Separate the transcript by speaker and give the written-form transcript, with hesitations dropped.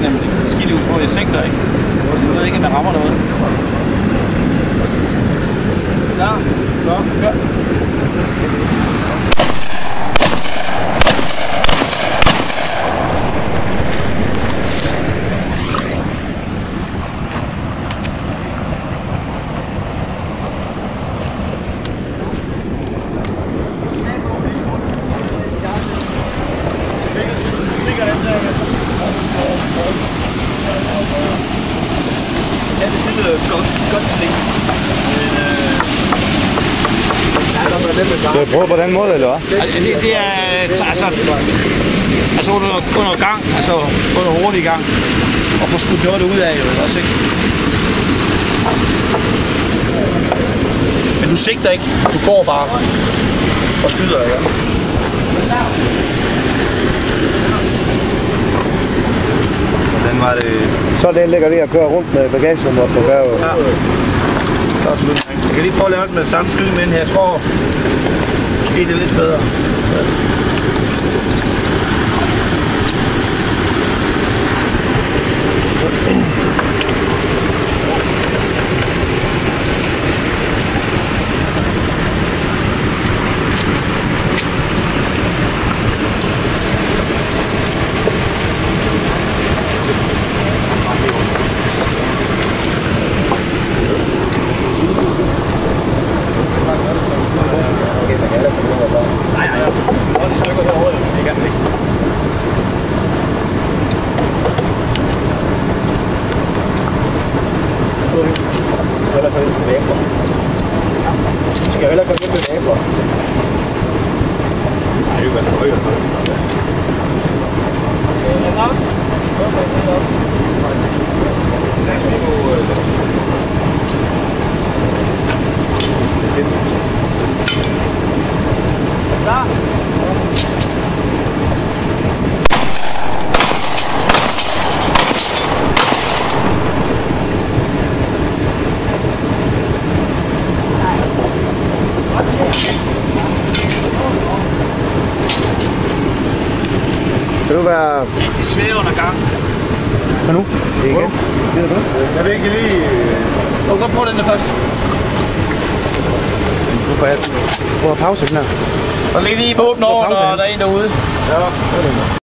Speaker 1: nemlig. Skidehus på, jeg sigter ikke. Jeg ved ikke, om jeg rammer noget. Klar? Ja. Ja, det er godt slik.
Speaker 2: Skal jeg prøve på den måde, eller hvad?
Speaker 1: Det er altså under gang, altså under hurtig gang, og få skudt noget ud af jo også, ikke? Men du sigter ikke, du går bare og skyder, ikke?
Speaker 2: Den var det...
Speaker 3: Så den ligger lige og kører rundt med bagagenummeret på færgen.
Speaker 1: Ja. Jeg kan lige prøve at lave det med samme skyld, men jeg tror måske det er lidt bedre. Skal jeg heller komme lidt med naboer? Nej, det er jo været højere. Klar?
Speaker 3: Kan du være...
Speaker 1: Rigtig svær under gang.
Speaker 3: Hvad nu? Det igen.
Speaker 2: Jeg vil ikke lige...
Speaker 1: Du kan prøve den der først.
Speaker 3: Du får pause den her.
Speaker 1: Og læg lige på den over, når der er en derude.
Speaker 2: Ja,